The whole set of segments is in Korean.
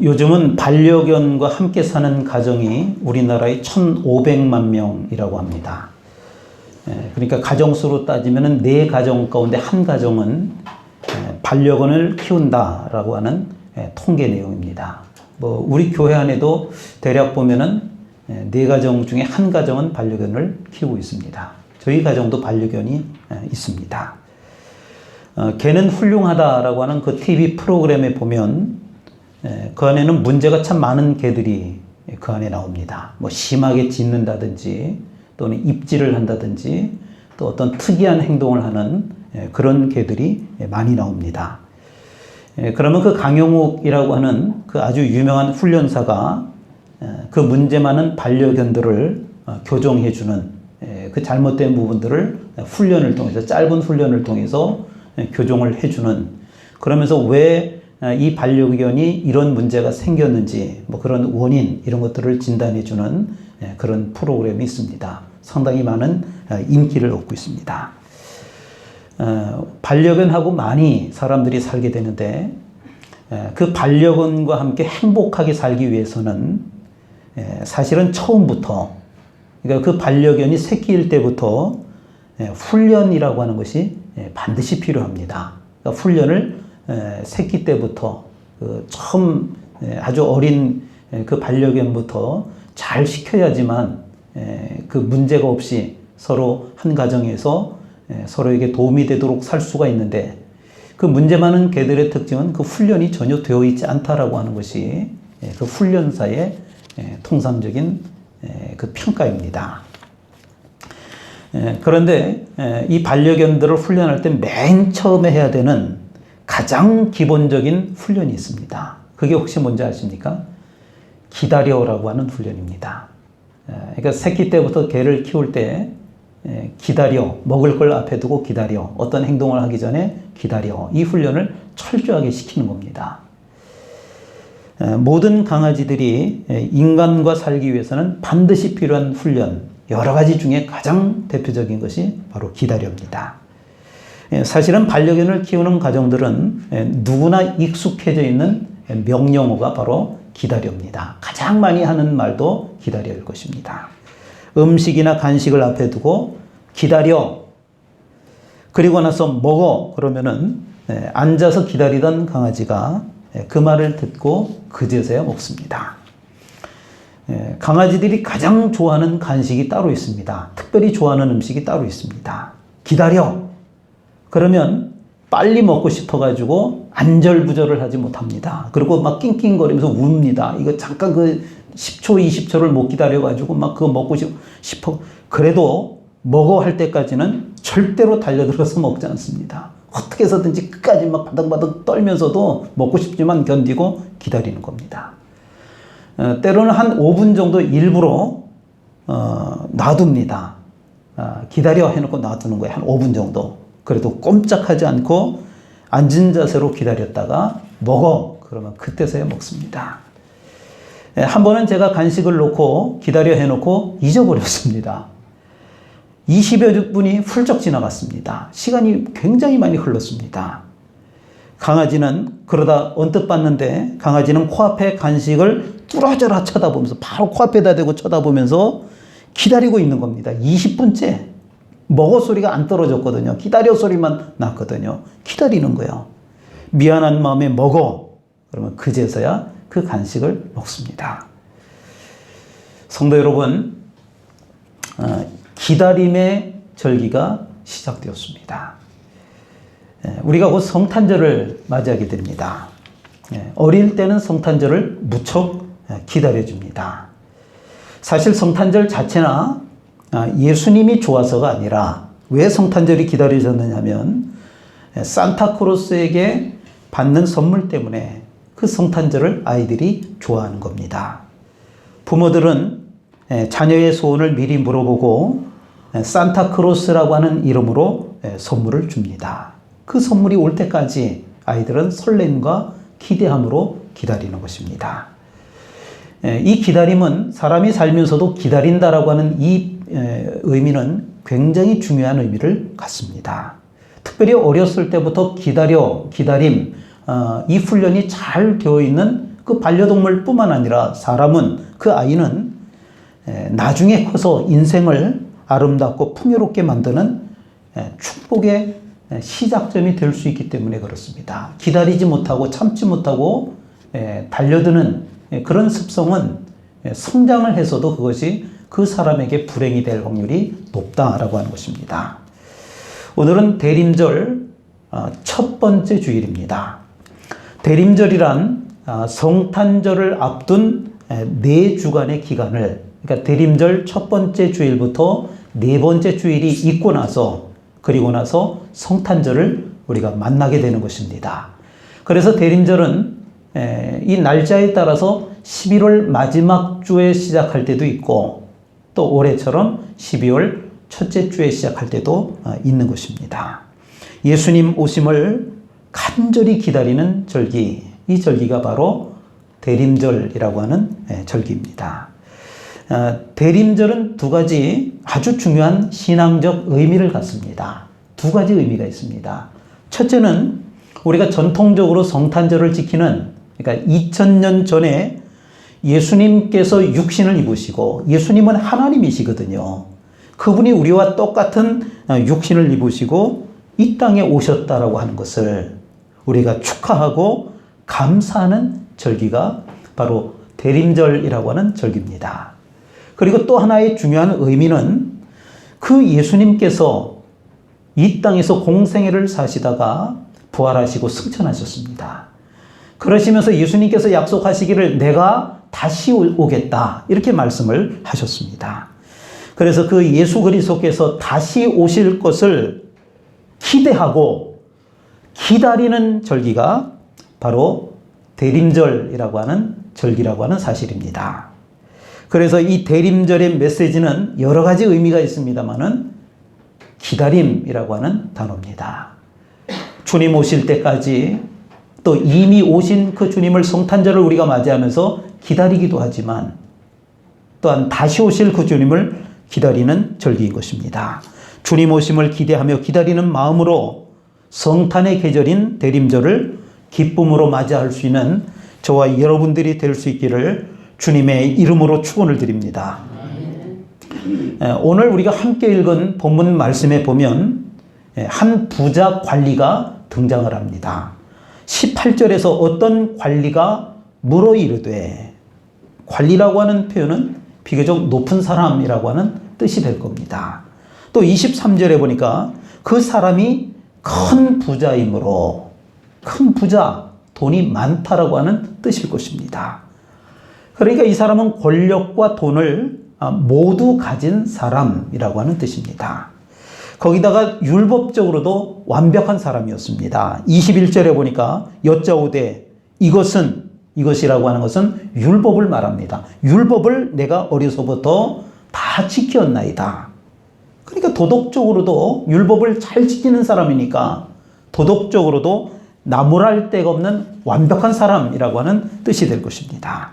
요즘은 반려견과 함께 사는 가정이 우리나라에 1,500만 명이라고 합니다. 그러니까 가정수로 따지면 4가정 가운데 한 가정은 반려견을 키운다라고 하는 통계 내용입니다. 뭐 우리 교회 안에도 대략 보면은 4가정 중에 한 가정은 반려견을 키우고 있습니다. 저희 가정도 반려견이 있습니다. 개는 훌륭하다라고 하는 그 TV 프로그램에 보면 그 안에는 문제가 참 많은 개들이 그 안에 나옵니다. 뭐 심하게 짖는다든지 또는 입질을 한다든지 또 어떤 특이한 행동을 하는 그런 개들이 많이 나옵니다. 그러면 그 강용욱이라고 하는 그 아주 유명한 훈련사가 그 문제 많은 반려견들을 교정해주는 그 잘못된 부분들을 훈련을 통해서 짧은 훈련을 통해서 교정을 해주는, 그러면서 왜 이 반려견이 이런 문제가 생겼는지 뭐 그런 원인 이런 것들을 진단해주는 그런 프로그램이 있습니다. 상당히 많은 인기를 얻고 있습니다. 반려견하고 많이 사람들이 살게 되는데 그 반려견과 함께 행복하게 살기 위해서는 사실은 처음부터, 그러니까 그 반려견이 새끼일 때부터 훈련이라고 하는 것이 반드시 필요합니다. 그러니까 훈련을 새끼 때부터 처음 아주 어린 그 반려견부터 잘 시켜야지만 그 문제가 없이 서로 한 가정에서 서로에게 도움이 되도록 살 수가 있는데, 그 문제 많은 개들의 특징은 그 훈련이 전혀 되어 있지 않다라고 하는 것이 그 훈련사의 통상적인 그 평가입니다. 그런데 이 반려견들을 훈련할 때 맨 처음에 해야 되는 가장 기본적인 훈련이 있습니다. 그게 혹시 뭔지 아십니까? 기다려라고 하는 훈련입니다. 그러니까 새끼 때부터 개를 키울 때 기다려, 먹을 걸 앞에 두고 기다려, 어떤 행동을 하기 전에 기다려, 이 훈련을 철저하게 시키는 겁니다. 모든 강아지들이 인간과 살기 위해서는 반드시 필요한 훈련, 여러 가지 중에 가장 대표적인 것이 바로 기다려입니다. 사실은 반려견을 키우는 가정들은 누구나 익숙해져 있는 명령어가 바로 기다려입니다. 가장 많이 하는 말도 기다려일 것입니다. 음식이나 간식을 앞에 두고 기다려, 그리고 나서 먹어 그러면은 앉아서 기다리던 강아지가 그 말을 듣고 그제서야 먹습니다. 강아지들이 가장 좋아하는 간식이 따로 있습니다. 특별히 좋아하는 음식이 따로 있습니다. 기다려 그러면 빨리 먹고 싶어가지고 안절부절을 하지 못합니다. 그리고 막 낑낑거리면서 웁니다. 이거 잠깐 그 10초, 20초를 못 기다려가지고 막 그거 먹고 싶어. 그래도 먹어 할 때까지는 절대로 달려들어서 먹지 않습니다. 어떻게 해서든지 끝까지 막 바닥바닥 떨면서도 먹고 싶지만 견디고 기다리는 겁니다. 때로는 한 5분 정도 일부러 놔둡니다. 기다려 해놓고 놔두는 거예요. 한 5분 정도. 그래도 꼼짝하지 않고 앉은 자세로 기다렸다가 먹어 그러면 그때서야 먹습니다. 한 번은 제가 간식을 놓고 기다려 해놓고 잊어버렸습니다. 20여 분이 훌쩍 지나갔습니다. 시간이 굉장히 많이 흘렀습니다. 강아지는 그러다 언뜻 봤는데 강아지는 코앞에 간식을 뚫어져라 쳐다보면서 바로 코앞에다 대고 쳐다보면서 기다리고 있는 겁니다. 20분째. 먹어 소리가 안 떨어졌거든요. 기다려 소리만 났거든요. 기다리는 거예요. 미안한 마음에 먹어. 그러면 그제서야 그 간식을 먹습니다. 성도 여러분, 기다림의 절기가 시작되었습니다. 우리가 곧 성탄절을 맞이하게 됩니다. 어릴 때는 성탄절을 무척 기다려줍니다. 사실 성탄절 자체나 예수님이 좋아서가 아니라 왜 성탄절이 기다려졌느냐 하면 산타크로스에게 받는 선물 때문에 그 성탄절을 아이들이 좋아하는 겁니다. 부모들은 자녀의 소원을 미리 물어보고 산타크로스라고 하는 이름으로 선물을 줍니다. 그 선물이 올 때까지 아이들은 설렘과 기대함으로 기다리는 것입니다. 이 기다림은 사람이 살면서도 기다린다라고 하는 이 의미는 굉장히 중요한 의미를 갖습니다. 특별히 어렸을 때부터 기다림, 이 훈련이 잘 되어 있는 그 그 반려동물뿐만 아니라 사람은, 그 아이는 나중에 커서 인생을 아름답고 풍요롭게 만드는 축복의 시작점이 될 수 있기 때문에 그렇습니다. 기다리지 못하고 참지 못하고 달려드는 그런 습성은 성장을 해서도 그것이 그 사람에게 불행이 될 확률이 높다라고 하는 것입니다. 오늘은 대림절 첫 번째 주일입니다. 대림절이란 성탄절을 앞둔 4주간의 기간을, 그러니까 대림절 첫 번째 주일부터 4번째 주일이 있고 나서, 그리고 나서 성탄절을 우리가 만나게 되는 것입니다. 그래서 대림절은 이 날짜에 따라서 11월 마지막 주에 시작할 때도 있고, 또 올해처럼 12월 첫째 주에 시작할 때도 있는 것입니다. 예수님 오심을 간절히 기다리는 절기, 이 절기가 바로 대림절이라고 하는 절기입니다. 대림절은 2가지 아주 중요한 신앙적 의미를 갖습니다. 2가지 의미가 있습니다. 첫째는 우리가 전통적으로 성탄절을 지키는, 그러니까 2000년 전에 예수님께서 육신을 입으시고, 예수님은 하나님이시거든요. 그분이 우리와 똑같은 육신을 입으시고 이 땅에 오셨다라고 하는 것을 우리가 축하하고 감사하는 절기가 바로 대림절이라고 하는 절기입니다. 그리고 또 하나의 중요한 의미는 그 예수님께서 이 땅에서 공생애를 사시다가 부활하시고 승천하셨습니다. 그러시면서 예수님께서 약속하시기를 내가 다시 오겠다, 이렇게 말씀을 하셨습니다. 그래서 그 예수 그리스도께서 다시 오실 것을 기대하고 기다리는 절기가 바로 대림절이라고 하는 절기라고 하는 사실입니다. 그래서 이 대림절의 메시지는 여러 가지 의미가 있습니다만은 기다림이라고 하는 단어입니다. 주님 오실 때까지, 또 이미 오신 그 주님을 성탄절을 우리가 맞이하면서 기다리기도 하지만, 또한 다시 오실 그 주님을 기다리는 절기인 것입니다. 주님 오심을 기대하며 기다리는 마음으로 성탄의 계절인 대림절을 기쁨으로 맞이할 수 있는 저와 여러분들이 될 수 있기를 주님의 이름으로 축원을 드립니다. 오늘 우리가 함께 읽은 본문 말씀에 보면 한 부자 관리가 등장을 합니다. 18절에서 어떤 관리가 물어 이르되, 관리라고 하는 표현은 비교적 높은 사람이라고 하는 뜻이 될 겁니다. 또 23절에 보니까 그 사람이 큰 부자이므로, 큰 부자, 돈이 많다라고 하는 뜻일 것입니다. 그러니까 이 사람은 권력과 돈을 모두 가진 사람이라고 하는 뜻입니다. 거기다가 율법적으로도 완벽한 사람이었습니다. 21절에 보니까 여짜오되, 이것이라고 하는 것은 율법을 말합니다. 율법을 내가 어려서부터 다 지켰나이다. 그러니까 도덕적으로도 율법을 잘 지키는 사람이니까 도덕적으로도 나무랄 데가 없는 완벽한 사람이라고 하는 뜻이 될 것입니다.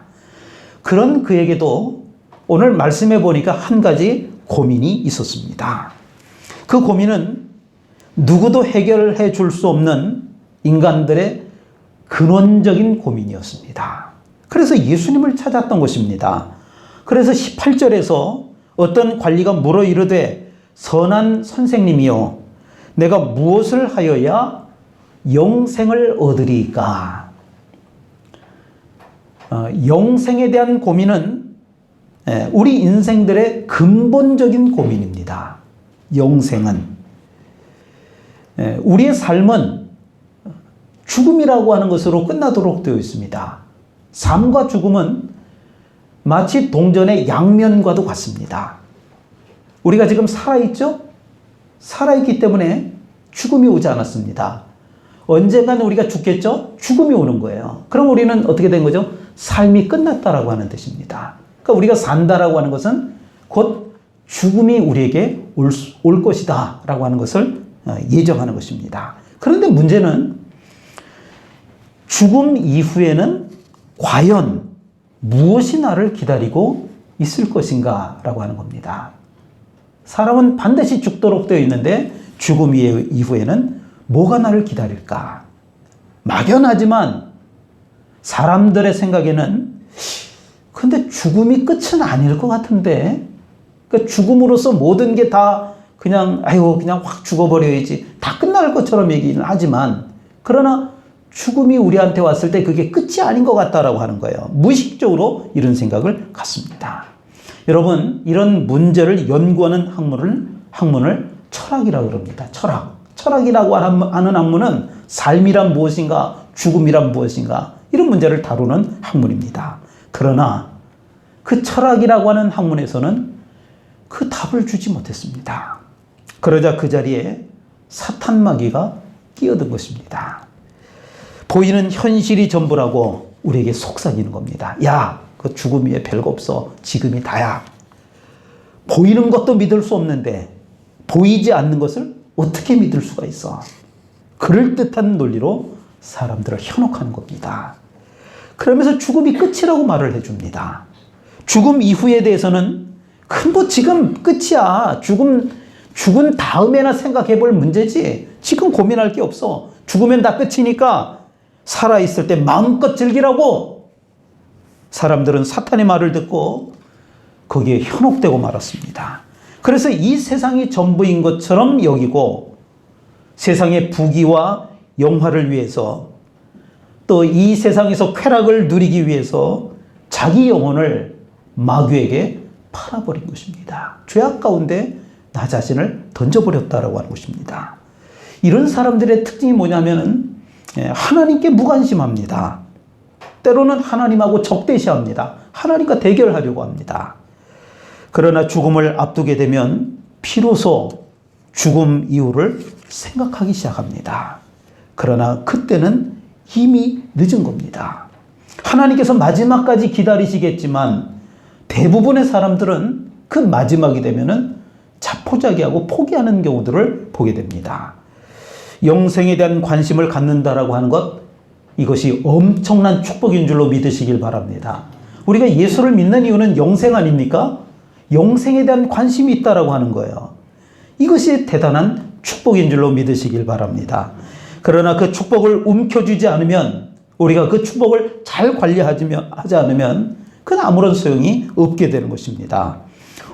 그런 그에게도 오늘 말씀해 보니까 한 가지 고민이 있었습니다. 그 고민은 누구도 해결해 줄 수 없는 인간들의 근원적인 고민이었습니다. 그래서 예수님을 찾았던 것입니다. 그래서 18절에서 어떤 관리가 물어 이르되, 선한 선생님이여, 내가 무엇을 하여야 영생을 얻으리까? 영생에 대한 고민은 우리 인생들의 근본적인 고민입니다. 영생은. 우리의 삶은 죽음이라고 하는 것으로 끝나도록 되어 있습니다. 삶과 죽음은 마치 동전의 양면과도 같습니다. 우리가 지금 살아있죠? 살아있기 때문에 죽음이 오지 않았습니다. 언젠가는 우리가 죽겠죠? 죽음이 오는 거예요. 그럼 우리는 어떻게 된 거죠? 삶이 끝났다라고 하는 뜻입니다. 그러니까 우리가 산다라고 하는 것은 곧 죽음이 우리에게 올 것이다 라고 하는 것을 예정하는 것입니다. 그런데 문제는 죽음 이후에는 과연 무엇이 나를 기다리고 있을 것인가 라고 하는 겁니다. 사람은 반드시 죽도록 되어 있는데 죽음 이후에는 뭐가 나를 기다릴까? 막연하지만 사람들의 생각에는 근데 죽음이 끝은 아닐 것 같은데, 그러니까 죽음으로써 모든 게 다 그냥 아이고 그냥 확 죽어버려야지 다 끝날 것처럼 얘기는 하지만, 그러나 죽음이 우리한테 왔을 때 그게 끝이 아닌 것 같다라고 하는 거예요. 무의식적으로 이런 생각을 갖습니다. 여러분, 이런 문제를 연구하는 학문을 철학이라고 그럽니다. 철학이라고 하는 학문은 삶이란 무엇인가, 죽음이란 무엇인가, 이런 문제를 다루는 학문입니다. 그러나 그 철학이라고 하는 학문에서는 그 답을 주지 못했습니다. 그러자 그 자리에 사탄 마귀가 끼어든 것입니다. 보이는 현실이 전부라고 우리에게 속삭이는 겁니다. 야, 그 죽음 위에 별거 없어. 지금이 다야. 보이는 것도 믿을 수 없는데 보이지 않는 것을 어떻게 믿을 수가 있어? 그럴듯한 논리로 사람들을 현혹하는 겁니다. 그러면서 죽음이 끝이라고 말을 해줍니다. 죽음 이후에 대해서는 뭐 지금 끝이야. 죽은 다음에나 생각해 볼 문제지. 지금 고민할 게 없어. 죽으면 다 끝이니까 살아있을 때 마음껏 즐기라고. 사람들은 사탄의 말을 듣고 거기에 현혹되고 말았습니다. 그래서 이 세상이 전부인 것처럼 여기고 세상의 부귀와 영화를 위해서, 또 이 세상에서 쾌락을 누리기 위해서 자기 영혼을 마귀에게 팔아버린 것입니다. 죄악 가운데 나 자신을 던져버렸다라고 하는 것입니다. 이런 사람들의 특징이 뭐냐면은 하나님께 무관심합니다. 때로는 하나님하고 적대시합니다. 하나님과 대결하려고 합니다. 그러나 죽음을 앞두게 되면 비로소 죽음 이후를 생각하기 시작합니다. 그러나 그때는 이미 늦은 겁니다. 하나님께서 마지막까지 기다리시겠지만 대부분의 사람들은 그 마지막이 되면은 자포자기하고 포기하는 경우들을 보게 됩니다. 영생에 대한 관심을 갖는다라고 하는 것, 이것이 엄청난 축복인 줄로 믿으시길 바랍니다. 우리가 예수를 믿는 이유는 영생 아닙니까? 영생에 대한 관심이 있다라고 하는 거예요. 이것이 대단한 축복인 줄로 믿으시길 바랍니다. 그러나 그 축복을 움켜쥐지 않으면, 우리가 그 축복을 잘 관리하지 않으면 그건 아무런 소용이 없게 되는 것입니다.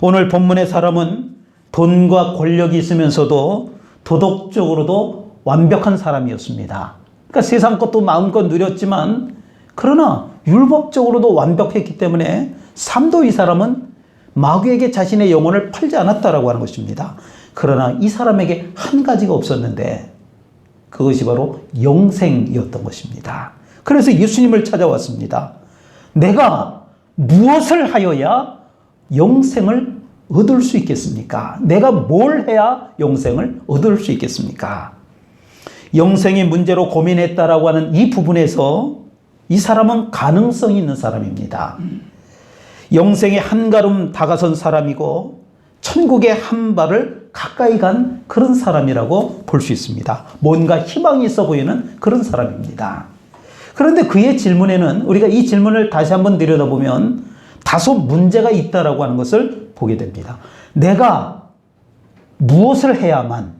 오늘 본문의 사람은 돈과 권력이 있으면서도 도덕적으로도 완벽한 사람이었습니다. 그러니까 세상 것도 마음껏 누렸지만, 그러나 율법적으로도 완벽했기 때문에 삶도 이 사람은 마귀에게 자신의 영혼을 팔지 않았다라고 하는 것입니다. 그러나 이 사람에게 한 가지가 없었는데 그것이 바로 영생이었던 것입니다. 그래서 예수님을 찾아왔습니다. 내가 무엇을 하여야 영생을 얻을 수 있겠습니까? 내가 뭘 해야 영생을 얻을 수 있겠습니까? 영생의 문제로 고민했다라고 하는 이 부분에서 이 사람은 가능성이 있는 사람입니다. 영생의 한 걸음 다가선 사람이고 천국의 한 발을 가까이 간 그런 사람이라고 볼 수 있습니다. 뭔가 희망이 있어 보이는 그런 사람입니다. 그런데 그의 질문에는, 우리가 이 질문을 다시 한번 들여다보면 다소 문제가 있다라고 하는 것을 보게 됩니다. 내가 무엇을 해야만,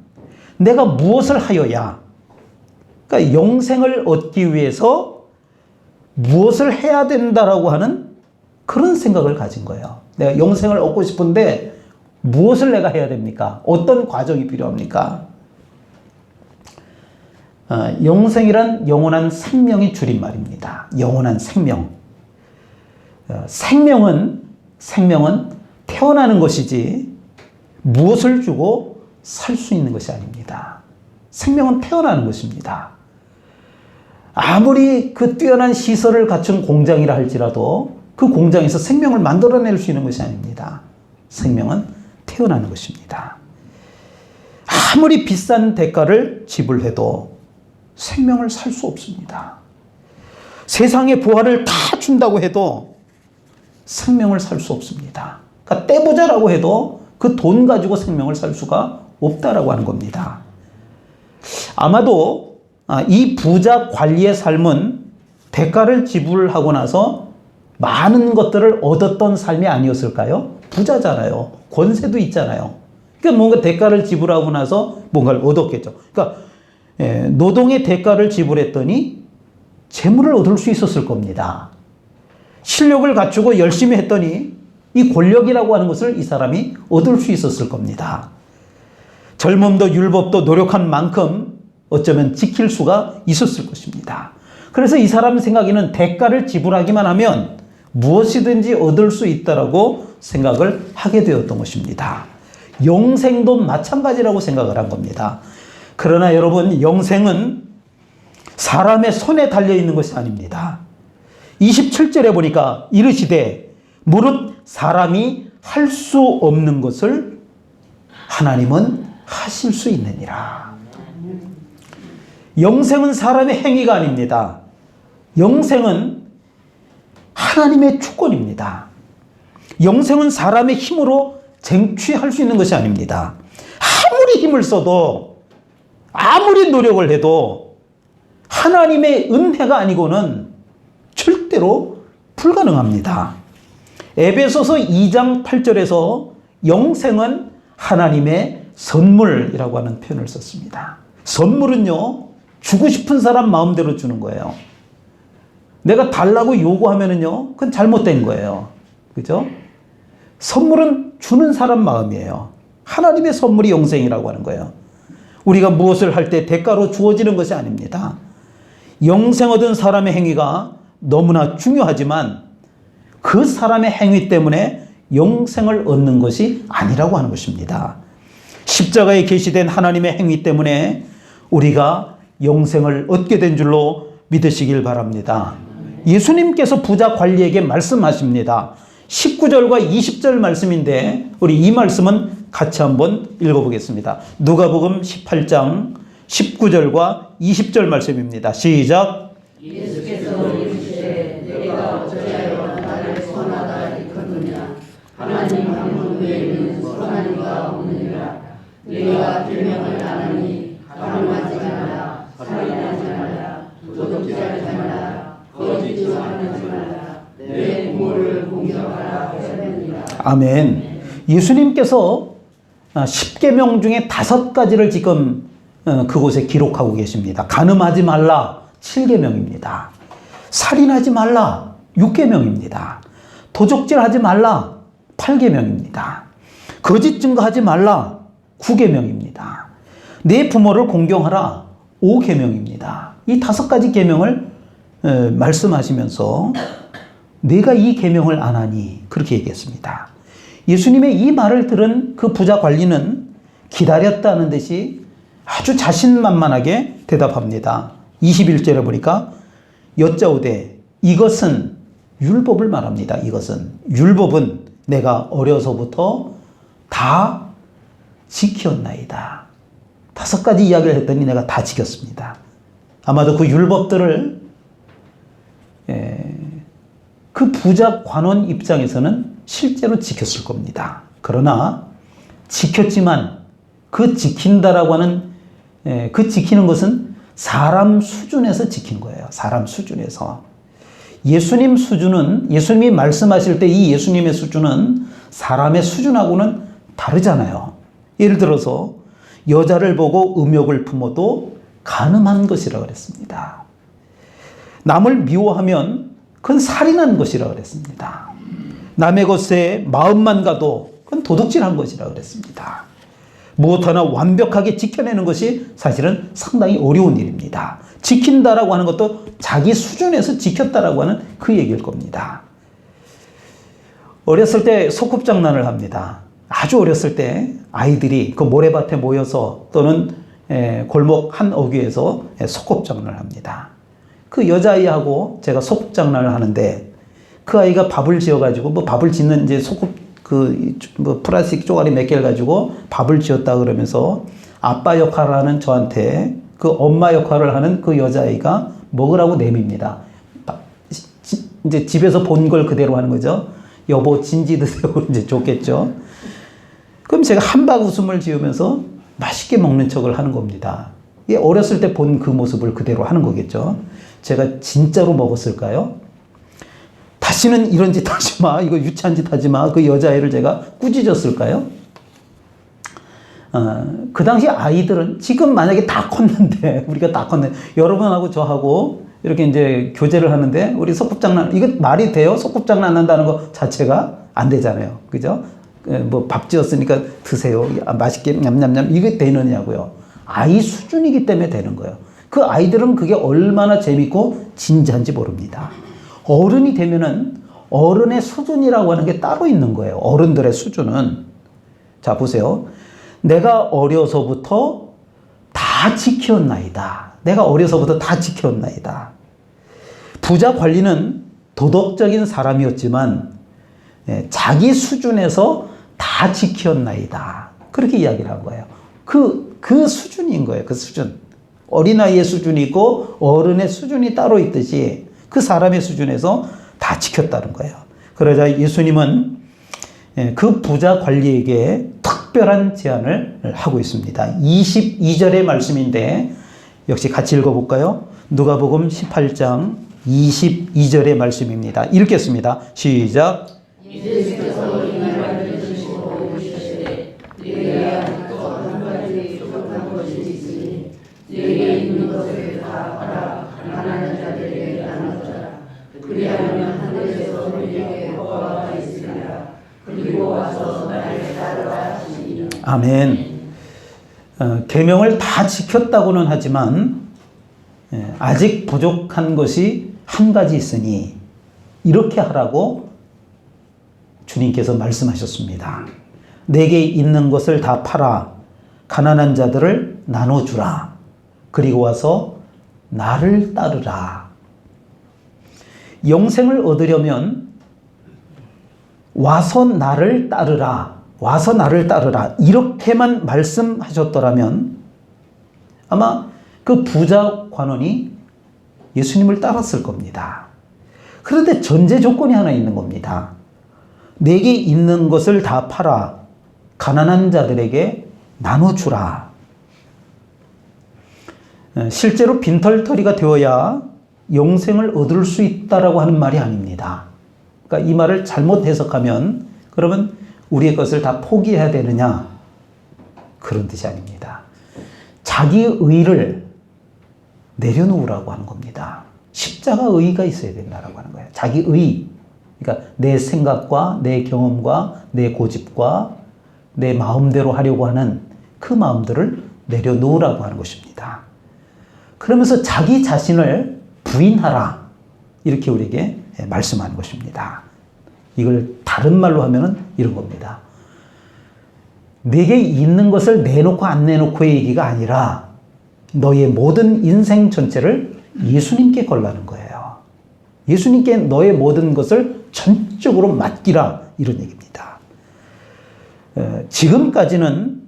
내가 무엇을 하여야, 그러니까 영생을 얻기 위해서 무엇을 해야 된다라고 하는 그런 생각을 가진 거예요. 내가 영생을 얻고 싶은데 무엇을 내가 해야 됩니까? 어떤 과정이 필요합니까? 영생이란 영원한 생명의 줄임말입니다. 영원한 생명. 생명은 태어나는 것이지 무엇을 주고 살 수 있는 것이 아닙니다. 생명은 태어나는 것입니다. 아무리 그 뛰어난 시설을 갖춘 공장이라 할지라도 그 공장에서 생명을 만들어낼 수 있는 것이 아닙니다. 생명은 태어나는 것입니다. 아무리 비싼 대가를 지불해도 생명을 살 수 없습니다. 세상의 부활을 다 준다고 해도 생명을 살 수 없습니다. 그러니까 떼보자라고 해도 그 돈 가지고 생명을 살 수가 없다라고 하는 겁니다. 아마도 이 부자 관리의 삶은 대가를 지불하고 나서 많은 것들을 얻었던 삶이 아니었을까요? 부자잖아요. 권세도 있잖아요. 그러니까 뭔가 대가를 지불하고 나서 뭔가를 얻었겠죠. 그러니까 노동의 대가를 지불했더니 재물을 얻을 수 있었을 겁니다. 실력을 갖추고 열심히 했더니 이 권력이라고 하는 것을 이 사람이 얻을 수 있었을 겁니다. 젊음도 율법도 노력한 만큼 어쩌면 지킬 수가 있었을 것입니다. 그래서 이 사람 생각에는 대가를 지불하기만 하면 무엇이든지 얻을 수 있다라고 생각을 하게 되었던 것입니다. 영생도 마찬가지라고 생각을 한 겁니다. 그러나 여러분, 영생은 사람의 손에 달려있는 것이 아닙니다. 27절에 보니까 이르시되 무릇 사람이 할 수 없는 것을 하나님은 하실 수 있느니라. 영생은 사람의 행위가 아닙니다. 영생은 하나님의 주권입니다. 영생은 사람의 힘으로 쟁취할 수 있는 것이 아닙니다. 아무리 힘을 써도 아무리 노력을 해도 하나님의 은혜가 아니고는 절대로 불가능합니다. 에베소서 2장 8절에서 영생은 하나님의 선물이라고 하는 표현을 썼습니다. 선물은요, 주고 싶은 사람 마음대로 주는 거예요. 내가 달라고 요구하면은요, 그건 잘못된 거예요. 그죠? 선물은 주는 사람 마음이에요. 하나님의 선물이 영생이라고 하는 거예요. 우리가 무엇을 할 때 대가로 주어지는 것이 아닙니다. 영생 얻은 사람의 행위가 너무나 중요하지만 그 사람의 행위 때문에 영생을 얻는 것이 아니라고 하는 것입니다. 십자가에 계시된 하나님의 행위 때문에 우리가 영생을 얻게 된 줄로 믿으시길 바랍니다. 예수님께서 부자 관리에게 말씀하십니다. 19절과 20절 말씀인데 우리 이 말씀은 같이 한번 읽어보겠습니다. 누가복음 18장 19절과 20절 말씀입니다. 시작. 예수께서 이르시되 내가 어찌하여 나를 선하다 일컫느냐. 하나님 한 분 외에는 선한 이가 없느니라. 내가 계명을 안 하니 가늠하지 말라, 살인하지 말라, 도둑질하지 말라, 거짓말하지 말라, 내 부모를 공경하라 하셨느니라. 아멘. 예수님께서 10계명 중에 5가지를 지금 그곳에 기록하고 계십니다. 간음하지 말라 7계명입니다. 살인하지 말라 6계명입니다. 도적질하지 말라 8계명입니다. 거짓 증거하지 말라 9계명입니다. 내 부모를 공경하라 5계명입니다. 이 5가지 계명을 말씀하시면서 내가 이 계명을 안 하니 그렇게 얘기했습니다. 예수님의 이 말을 들은 그 부자 관리는 기다렸다는 듯이 아주 자신만만하게 대답합니다. 21절에 보니까 여짜오되 이것은 율법을 말합니다. 이것은 율법은 내가 어려서부터 다 지켰나이다. 5가지 이야기를 했더니 내가 다 지켰습니다. 아마도 그 율법들을 그 부자 관원 입장에서는 실제로 지켰을 겁니다. 그러나 지켰지만 그 지킨다라고 하는 그 지키는 것은 사람 수준에서 지킨 거예요. 사람 수준에서. 예수님 수준은, 예수님이 말씀하실 때 이 예수님의 수준은 사람의 수준하고는 다르잖아요. 예를 들어서 여자를 보고 음욕을 품어도 간음한 것이라고 그랬습니다. 남을 미워하면 그건 살인한 것이라고 그랬습니다. 남의 것에 마음만 가도 그건 도둑질한 것이라고 그랬습니다. 무엇 하나 완벽하게 지켜내는 것이 사실은 상당히 어려운 일입니다. 지킨다라고 하는 것도 자기 수준에서 지켰다라고 하는 그 얘기일 겁니다. 어렸을 때 소꿉장난을 합니다. 아주 어렸을 때 아이들이 그 모래밭에 모여서 또는 골목 한 어귀에서 소꿉장난을 합니다. 그 여자아이하고 제가 소꿉장난을 하는데 그 아이가 밥을 지어가지고 뭐 밥을 짓는 이제 소꿉 뭐 플라스틱 쪼가리 몇 개를 가지고 밥을 지었다 그러면서 아빠 역할을 하는 저한테 그 엄마 역할을 하는 그 여자아이가 먹으라고 내밉니다. 이제 집에서 본 걸 그대로 하는 거죠. 여보 진지 드세요. 이제 좋겠죠. 그럼 제가 한박 웃음을 지으면서 맛있게 먹는 척을 하는 겁니다. 이게 어렸을 때 본 그 모습을 그대로 하는 거겠죠. 제가 진짜로 먹었을까요? 다시는 이런 짓 하지 마. 이거 유치한 짓 하지 마. 그 여자애를 제가 꾸짖었을까요? 그 당시 아이들은 지금 만약에 다 컸는데, 우리가 다 컸는데, 여러분하고 저하고 이렇게 이제 교제를 하는데 우리 소꿉장난, 이거 말이 돼요? 소꿉장난 한다는 거 자체가 안 되잖아요. 그죠? 뭐 밥 지었으니까 드세요. 맛있게 냠냠냠. 이게 되느냐고요. 아이 수준이기 때문에 되는 거예요. 그 아이들은 그게 얼마나 재밌고 진지한지 모릅니다. 어른이 되면은 어른의 수준이라고 하는 게 따로 있는 거예요. 어른들의 수준은. 자, 보세요. 내가 어려서부터 다 지켰나이다. 내가 어려서부터 다 지켰나이다. 부자 관리는 도덕적인 사람이었지만 자기 수준에서 다 지켰나이다. 그렇게 이야기를 한 거예요. 그 수준인 거예요. 그 수준. 어린아이의 수준이 있고 어른의 수준이 따로 있듯이 그 사람의 수준에서 다 지켰다는 거예요. 그러자 예수님은 그 부자 관리에게 특별한 제안을 하고 있습니다. 22절의 말씀인데 역시 같이 읽어볼까요? 누가복음 18장 22절의 말씀입니다. 읽겠습니다. 시작. 예수께서 이 말을 들으시고 이르시되 내게 아직도 한 가지 부족한 것이 있으니 내게 있는 것을 다 팔아 가난한 자들에게 나눠주라. 그리하면 하늘에서 너희에게 보화가 있으리라. 그리고 와서 나를 따르라 하시니라. 아멘. 계명을 다 지켰다고는 하지만 아직 부족한 것이 한 가지 있으니 이렇게 하라고 주님께서 말씀하셨습니다. 내게 있는 것을 다 팔아 가난한 자들을 나눠주라. 그리고 와서 나를 따르라. 영생을 얻으려면 와서 나를 따르라. 와서 나를 따르라. 이렇게만 말씀하셨더라면 아마 그 부자 관원이 예수님을 따랐을 겁니다. 그런데 전제 조건이 하나 있는 겁니다. 내게 있는 것을 다 팔아 가난한 자들에게 나눠주라. 실제로 빈털터리가 되어야 영생을 얻을 수 있다라고 하는 말이 아닙니다. 그러니까 이 말을 잘못 해석하면 그러면 우리의 것을 다 포기해야 되느냐? 그런 뜻이 아닙니다. 자기 의를 내려놓으라고 하는 겁니다. 십자가 의의가 있어야 된다라고 하는 거예요. 자기 의. 그러니까 내 생각과 내 경험과 내 고집과 내 마음대로 하려고 하는 그 마음들을 내려놓으라고 하는 것입니다. 그러면서 자기 자신을 부인하라. 이렇게 우리에게 말씀하는 것입니다. 이걸 다른 말로 하면은 이런 겁니다. 내게 있는 것을 내놓고 안 내놓고의 얘기가 아니라 너의 모든 인생 전체를 예수님께 걸라는 거예요. 예수님께 너의 모든 것을 전적으로 맡기라. 이런 얘기입니다. 지금까지는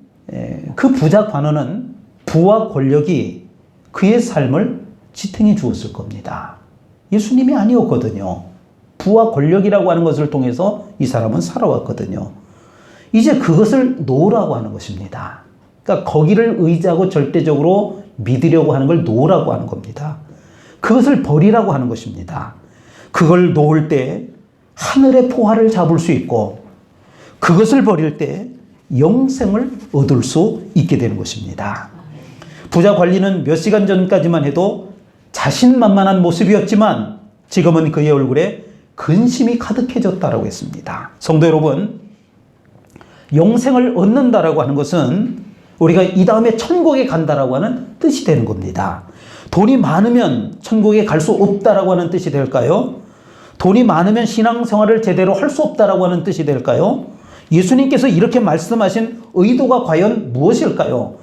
그 부자 관원은 부와 권력이 그의 삶을 지탱해 주었을 겁니다. 예수님이 아니었거든요. 부와 권력이라고 하는 것을 통해서 이 사람은 살아왔거든요. 이제 그것을 놓으라고 하는 것입니다. 그러니까 거기를 의지하고 절대적으로 믿으려고 하는 걸 놓으라고 하는 겁니다. 그것을 버리라고 하는 것입니다. 그걸 놓을 때 하늘의 포화를 잡을 수 있고 그것을 버릴 때 영생을 얻을 수 있게 되는 것입니다. 부자 관리는 몇 시간 전까지만 해도 자신만만한 모습이었지만 지금은 그의 얼굴에 근심이 가득해졌다라고 했습니다. 성도 여러분, 영생을 얻는다라고 하는 것은 우리가 이 다음에 천국에 간다라고 하는 뜻이 되는 겁니다. 돈이 많으면 천국에 갈 수 없다라고 하는 뜻이 될까요? 돈이 많으면 신앙생활을 제대로 할 수 없다라고 하는 뜻이 될까요? 예수님께서 이렇게 말씀하신 의도가 과연 무엇일까요?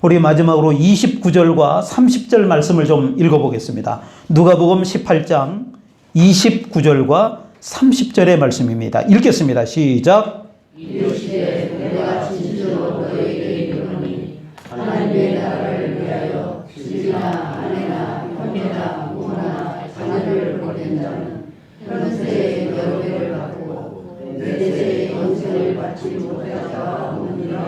우리 마지막으로 29절과 30절 말씀을 좀 읽어보겠습니다. 누가복음 18장 29절과 30절의 말씀입니다. 읽겠습니다. 시작. 이르시되 내가 진실로 너희에게 이르노니 하나님의 나라를 위하여 집이나 아내나 형제나 부모나 자녀를 버린 자는 현세의 여러 배를 받고 내세의 영생을 받지 못할 자가 없느니라.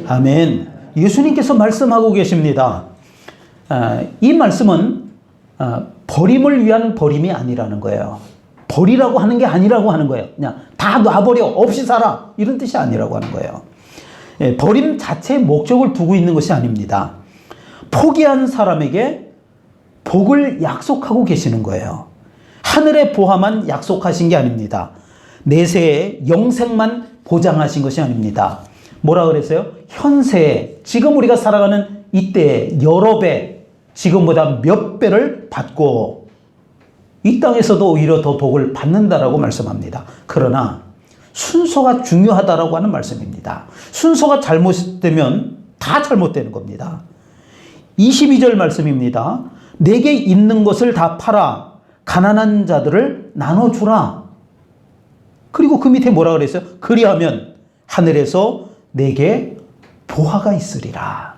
아멘. 예수님께서 말씀하고 계십니다. 이 말씀은 버림을 위한 버림이 아니라는 거예요. 버리라고 하는 게 아니라고 하는 거예요. 그냥 다 놔버려, 없이 살아, 이런 뜻이 아니라고 하는 거예요. 버림 자체의 목적을 두고 있는 것이 아닙니다. 포기한 사람에게 복을 약속하고 계시는 거예요. 하늘의 보화만 약속하신 게 아닙니다. 내세의 영생만 보장하신 것이 아닙니다. 뭐라 그랬어요? 현세에, 지금 우리가 살아가는 이때에 여러 배, 지금보다 몇 배를 받고 이 땅에서도 오히려 더 복을 받는다라고 말씀합니다. 그러나 순서가 중요하다라고 하는 말씀입니다. 순서가 잘못되면 다 잘못되는 겁니다. 22절 말씀입니다. 내게 있는 것을 다 팔아 가난한 자들을 나눠주라. 그리고 그 밑에 뭐라 그랬어요? 그리하면 하늘에서 내게 보화가 있으리라.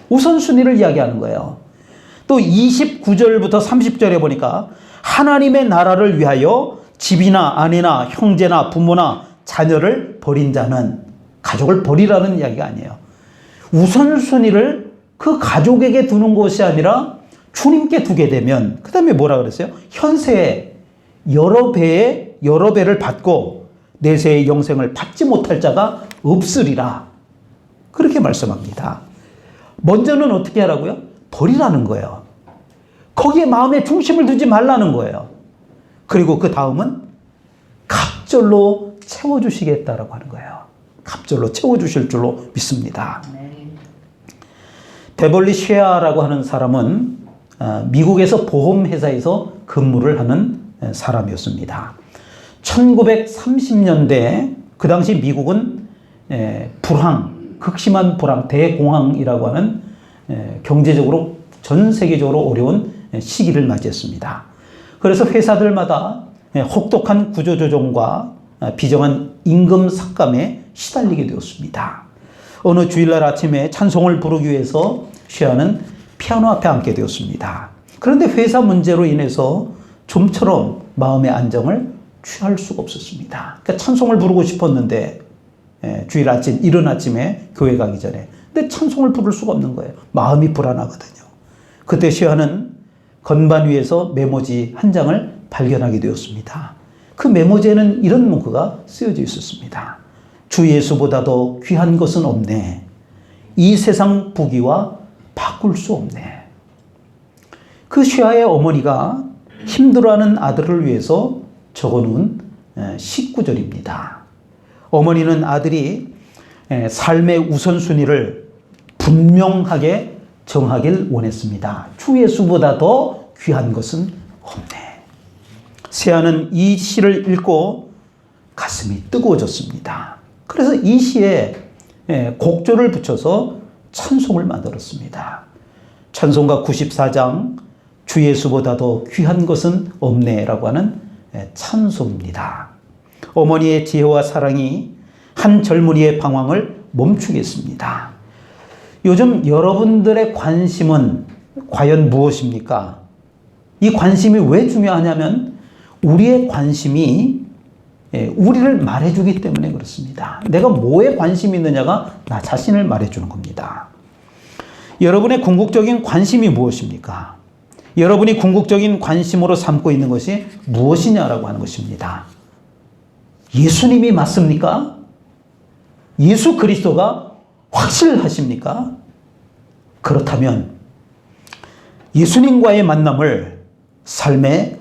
우선순위를 이야기하는 거예요. 또 29절부터 30절에 보니까 하나님의 나라를 위하여 집이나 아내나 형제나 부모나 자녀를 버린 자는, 가족을 버리라는 이야기가 아니에요. 우선순위를 그 가족에게 두는 것이 아니라 주님께 두게 되면, 그 다음에 뭐라 그랬어요? 현세에 여러 배를 받고 내세의 영생을 받지 못할 자가 없으리라. 그렇게 말씀합니다. 먼저는 어떻게 하라고요? 버리라는 거예요. 거기에 마음의 중심을 두지 말라는 거예요. 그리고 그 다음은 갑절로 채워주시겠다라고 하는 거예요. 갑절로 채워주실 줄로 믿습니다. 베벌리 쉐아라고 하는 사람은 미국에서 보험회사에서 근무를 하는 사람이었습니다. 1930년대 그 당시 미국은 불황, 극심한 불황, 대공황이라고 하는 경제적으로 전 세계적으로 어려운 시기를 맞이했습니다. 그래서 회사들마다 혹독한 구조조정과 비정한 임금 삭감에 시달리게 되었습니다. 어느 주일날 아침에 찬송을 부르기 위해서 쉐아는 피아노 앞에 앉게 되었습니다. 그런데 회사 문제로 인해서 좀처럼 마음의 안정을 취할 수가 없었습니다. 그러니까 찬송을 부르고 싶었는데 주일 아침, 이른 아침에 교회 가기 전에, 근데 찬송을 부를 수가 없는 거예요. 마음이 불안하거든요. 그때 쉐아는 건반 위에서 메모지 한 장을 발견하게 되었습니다. 그 메모지에는 이런 문구가 쓰여져 있었습니다. 주 예수보다도 귀한 것은 없네. 이 세상 부귀와 바꿀 수 없네. 그 쉐아의 어머니가 힘들어하는 아들을 위해서 적어놓은 19절입니다. 어머니는 아들이 삶의 우선순위를 분명하게 정하길 원했습니다. 주 예수보다 더 귀한 것은 없네. 세아는 이 시를 읽고 가슴이 뜨거워졌습니다. 그래서 이 시에 곡조를 붙여서 찬송을 만들었습니다. 찬송가 94장 주 예수보다 더 귀한 것은 없네 라고 하는 찬송입니다. 어머니의 지혜와 사랑이 한 젊은이의 방황을 멈추겠습니다. 요즘 여러분들의 관심은 과연 무엇입니까? 이 관심이 왜 중요하냐면 우리의 관심이 우리를 말해주기 때문에 그렇습니다. 내가 뭐에 관심이 있느냐가 나 자신을 말해주는 겁니다. 여러분의 궁극적인 관심이 무엇입니까? 여러분이 궁극적인 관심으로 삼고 있는 것이 무엇이냐라고 하는 것입니다. 예수님이 맞습니까? 예수 그리스도가 확실하십니까? 그렇다면 예수님과의 만남을 삶의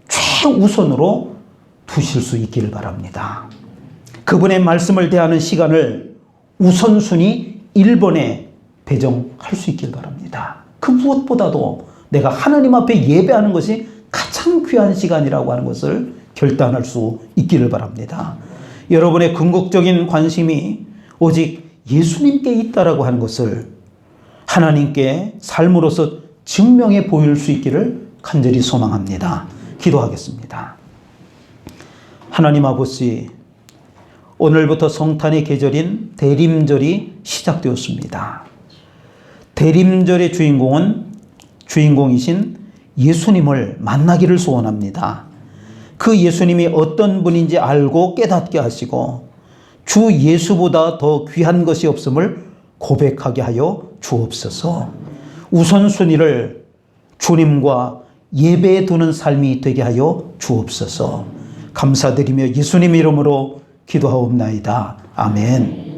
최우선으로 두실 수 있기를 바랍니다. 그분의 말씀을 대하는 시간을 우선순위 1번에 배정할 수 있기를 바랍니다. 그 무엇보다도 내가 하나님 앞에 예배하는 것이 가장 귀한 시간이라고 하는 것을 결단할 수 있기를 바랍니다. 여러분의 궁극적인 관심이 오직 예수님께 있다라고 하는 것을 하나님께 삶으로서 증명해 보일 수 있기를 간절히 소망합니다. 기도하겠습니다. 하나님 아버지, 오늘부터 성탄의 계절인 대림절이 시작되었습니다. 대림절의 주인공이신 예수님을 만나기를 소원합니다. 그 예수님이 어떤 분인지 알고 깨닫게 하시고 주 예수보다 더 귀한 것이 없음을 고백하게 하여 주옵소서. 우선순위를 주님과 예배에 두는 삶이 되게 하여 주옵소서. 감사드리며 예수님 이름으로 기도하옵나이다. 아멘.